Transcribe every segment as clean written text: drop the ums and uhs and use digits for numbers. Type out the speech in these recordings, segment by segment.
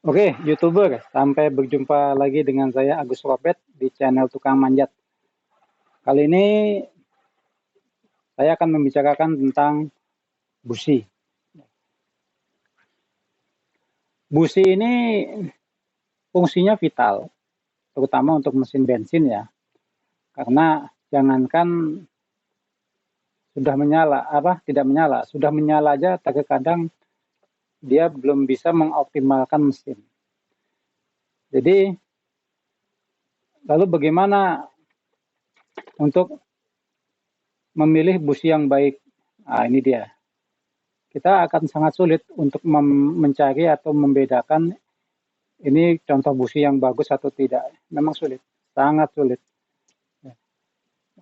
Oke, YouTuber, sampai berjumpa lagi dengan saya Agus Robert di channel Tukang Manjat. Kali ini saya akan membicarakan tentang busi. Busi ini fungsinya vital, terutama untuk mesin bensin ya. Karena jangankan sudah menyala, tidak menyala, sudah menyala aja terkadang dia belum bisa mengoptimalkan mesin. Jadi, lalu bagaimana untuk memilih busi yang baik? Nah, ini dia. Kita akan sangat sulit untuk mencari atau membedakan ini contoh busi yang bagus atau tidak. Memang sulit, sangat sulit.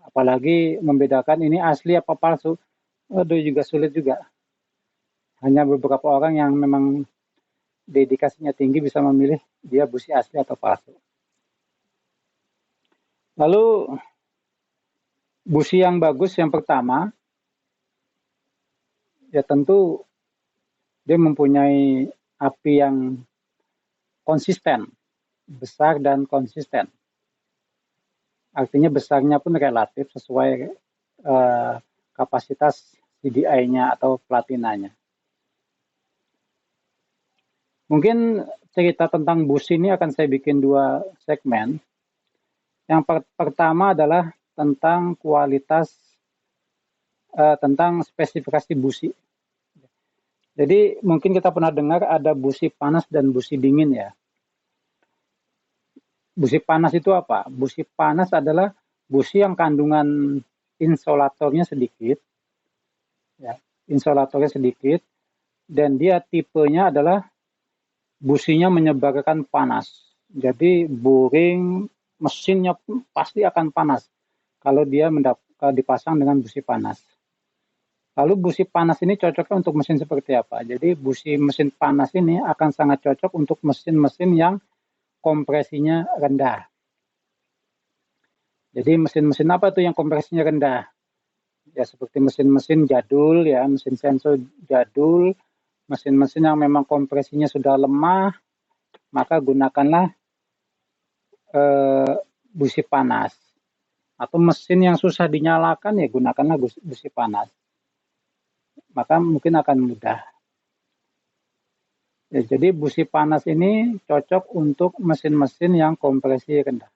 Apalagi membedakan ini asli apa palsu, aduh juga sulit juga. Hanya beberapa orang yang memang dedikasinya tinggi bisa memilih dia busi asli atau palsu. Lalu busi yang bagus yang pertama, ya tentu dia mempunyai api yang konsisten, besar dan konsisten. Artinya besarnya pun relatif sesuai kapasitas CDI-nya atau platinanya. Mungkin cerita tentang busi ini akan saya bikin 2 segmen. Yang pertama adalah tentang kualitas, tentang spesifikasi busi. Jadi mungkin kita pernah dengar ada busi panas dan busi dingin ya. Busi panas itu apa? Busi panas adalah busi yang kandungan insolatornya sedikit, ya, insolatornya sedikit, dan dia tipenya adalah businya menyebarkan panas. Jadi boring mesinnya pun pasti akan panas kalau dia dipasang dengan busi panas. Lalu busi panas ini cocoknya untuk mesin seperti apa? Jadi busi mesin panas ini akan sangat cocok untuk mesin-mesin yang kompresinya rendah. Jadi mesin-mesin apa tuh yang kompresinya rendah? Ya seperti mesin-mesin jadul ya, mesin sensor jadul, mesin-mesin yang memang kompresinya sudah lemah, maka gunakanlah busi panas. Atau mesin yang susah dinyalakan ya gunakanlah busi panas. Maka mungkin akan mudah. Ya, jadi busi panas ini cocok untuk mesin-mesin yang kompresi rendah.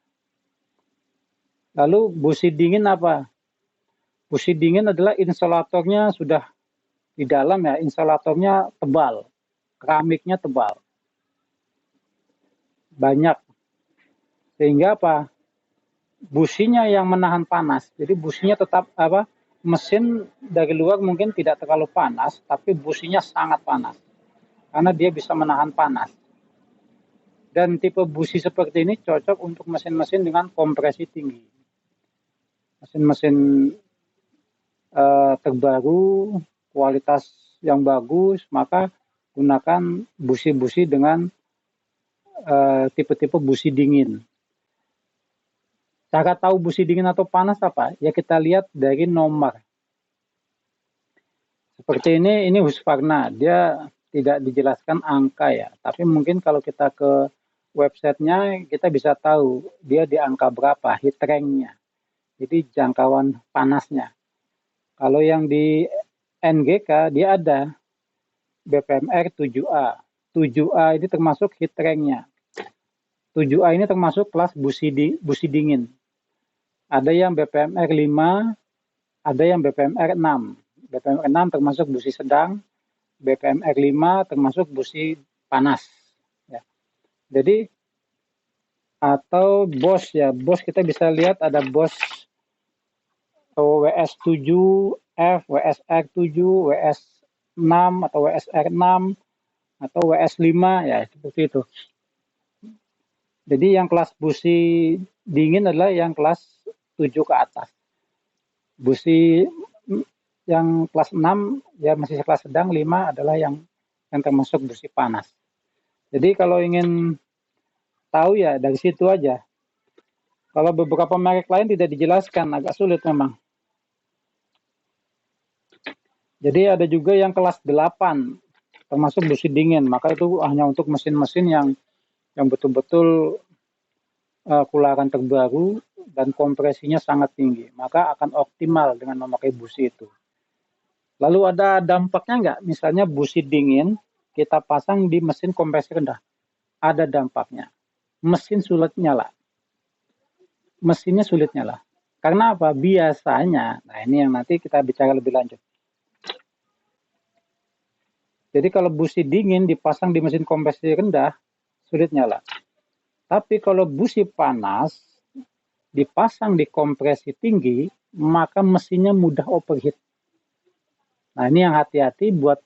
Lalu busi dingin apa? Busi dingin adalah insolatornya sudah di dalam ya, insolatornya tebal, keramiknya tebal, banyak. Sehingga apa? Businya yang menahan panas. Jadi businya tetap mesin dari luar mungkin tidak terlalu panas, tapi businya sangat panas. Karena dia bisa menahan panas. Dan tipe busi seperti ini cocok untuk mesin-mesin dengan kompresi tinggi. Mesin-mesin terbaru, kualitas yang bagus, maka gunakan busi-busi dengan tipe-tipe busi dingin. Cara tahu busi dingin atau panas apa? Ya kita lihat dari nomor. Seperti ini Husqvarna, dia tidak dijelaskan angka ya, tapi mungkin kalau kita ke websitenya kita bisa tahu dia di angka berapa heat range-nya. Jadi jangkauan panasnya. Kalau yang di NGK dia ada BPMR 7A. 7A ini termasuk heat range-nya. 7A ini termasuk kelas busi dingin. Ada yang BPMR 5, ada yang BPMR 6. BPMR 6 termasuk busi sedang, BPMR 5 termasuk busi panas. Ya. Jadi atau BOS ya, BOS kita bisa lihat ada BOS WS7, F, WSR7, WS6 atau WSR6 atau WS5 ya seperti itu. Jadi yang kelas busi dingin adalah yang kelas 7 ke atas. Busi yang kelas 6 ya masih kelas sedang, 5 adalah yang termasuk busi panas. Jadi kalau ingin tahu ya dari situ aja. Kalau beberapa merek lain tidak dijelaskan, agak sulit memang. Jadi ada juga yang kelas 8. termasuk busi dingin. Maka itu hanya untuk mesin-mesin yang betul-betul keluaran terbaru dan kompresinya sangat tinggi. Maka akan optimal dengan memakai busi itu. Lalu ada dampaknya nggak? Misalnya busi dingin kita pasang di mesin kompresi rendah. Ada dampaknya. Mesin sulit nyala. Mesinnya sulit nyala. Karena apa? Biasanya, nah ini yang nanti kita bicara lebih lanjut. Jadi kalau busi dingin dipasang di mesin kompresi rendah, sulit nyala. Tapi kalau busi panas dipasang di kompresi tinggi, maka mesinnya mudah overheat. Nah ini yang hati-hati buat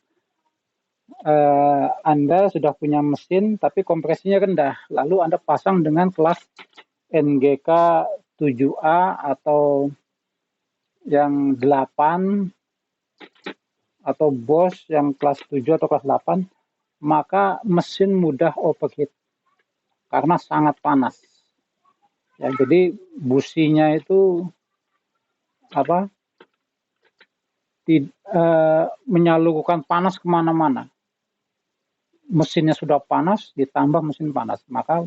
Anda sudah punya mesin tapi kompresinya rendah. Lalu Anda pasang dengan kelas NGK 7A atau yang 8 atau Bosch yang kelas 7 atau kelas 8, maka mesin mudah overheat karena sangat panas. Ya, jadi businya itu menyalurkan panas kemana-mana. Mesinnya sudah panas, ditambah mesin panas. Maka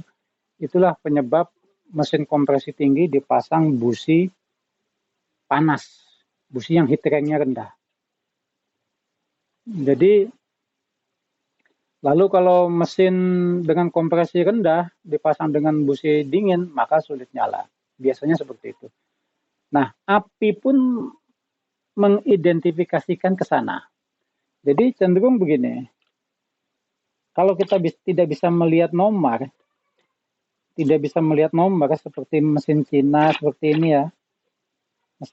itulah penyebab mesin kompresi tinggi dipasang busi panas, busi yang heat ranknya rendah. Jadi lalu kalau mesin dengan kompresi rendah dipasang dengan busi dingin, maka sulit nyala. Biasanya seperti itu. Nah, api pun mengidentifikasikan ke sana. Jadi cenderung begini, kalau kita tidak bisa melihat nomor seperti mesin Cina seperti ini ya,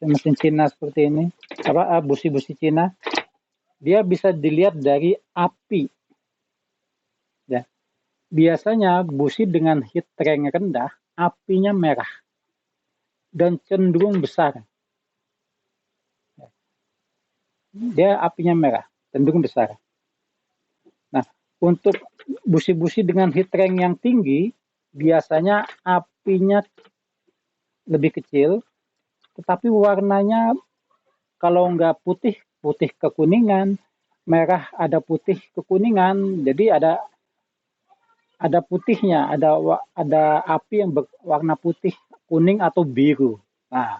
mesin Cina seperti ini, busi-busi Cina, dia bisa dilihat dari api. Ya. Biasanya busi dengan heat rank rendah, apinya merah dan cenderung besar. Dia apinya merah, cenderung besar. Nah, untuk busi-busi dengan heat rank yang tinggi, biasanya apinya lebih kecil, tetapi warnanya kalau nggak putih, putih kekuningan, merah ada putih kekuningan, jadi ada putihnya, ada api yang berwarna putih, kuning atau biru. Nah,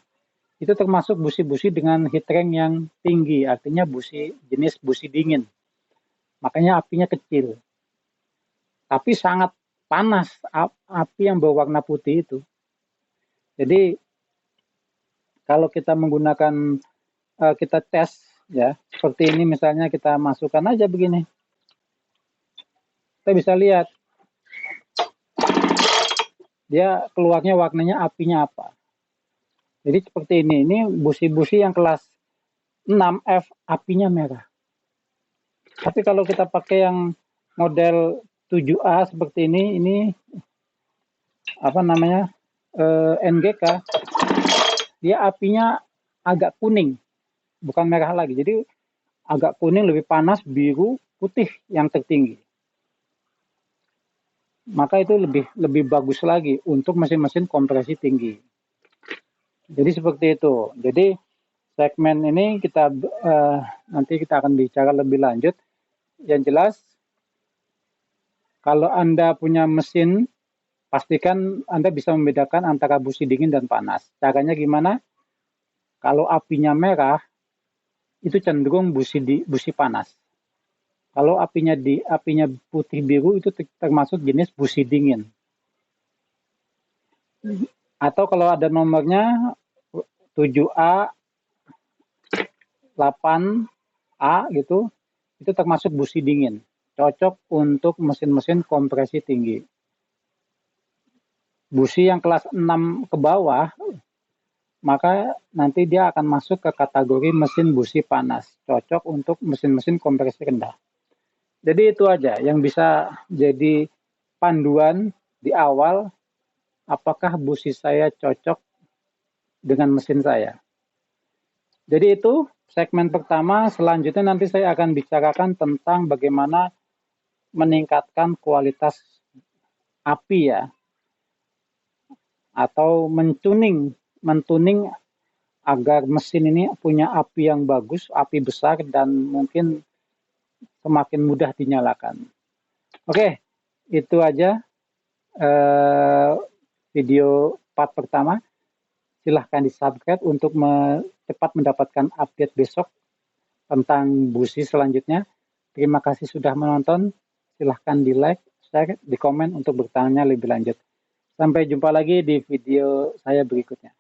itu termasuk busi-busi dengan heat rank yang tinggi, artinya jenis busi dingin. Makanya apinya kecil. Tapi sangat panas api yang berwarna putih itu. Jadi kalau kita menggunakan kita tes ya, seperti ini misalnya kita masukkan aja begini. Kita bisa lihat dia keluarnya warnanya apinya apa. Jadi seperti ini busi-busi yang kelas 6F apinya merah. Tapi kalau kita pakai yang model 7A seperti ini NGK, dia apinya agak kuning, bukan merah lagi. Jadi agak kuning, lebih panas, biru, putih yang tertinggi. Maka itu lebih bagus lagi untuk mesin-mesin kompresi tinggi. Jadi seperti itu. Jadi segmen ini nanti kita akan bicara lebih lanjut. Yang jelas, kalau Anda punya mesin, pastikan Anda bisa membedakan antara busi dingin dan panas. Caranya gimana? Kalau apinya merah, itu cenderung busi panas. Kalau apinya putih biru, itu termasuk jenis busi dingin. Atau kalau ada nomornya 7A, 8A gitu, itu termasuk busi dingin. Cocok untuk mesin-mesin kompresi tinggi. Busi yang kelas 6 ke bawah, maka nanti dia akan masuk ke kategori mesin busi panas. Cocok untuk mesin-mesin kompresi rendah. Jadi itu aja yang bisa jadi panduan di awal apakah busi saya cocok dengan mesin saya. Jadi itu segmen pertama. Selanjutnya nanti saya akan bicarakan tentang bagaimana meningkatkan kualitas api ya, atau mentuning agar mesin ini punya api yang bagus, api besar, dan mungkin semakin mudah dinyalakan. Oke, itu aja video part pertama. Silahkan di-subscribe untuk cepat mendapatkan update besok tentang busi selanjutnya. Terima kasih sudah menonton. Silahkan di-like, share, di komen untuk bertanya lebih lanjut. Sampai jumpa lagi di video saya berikutnya.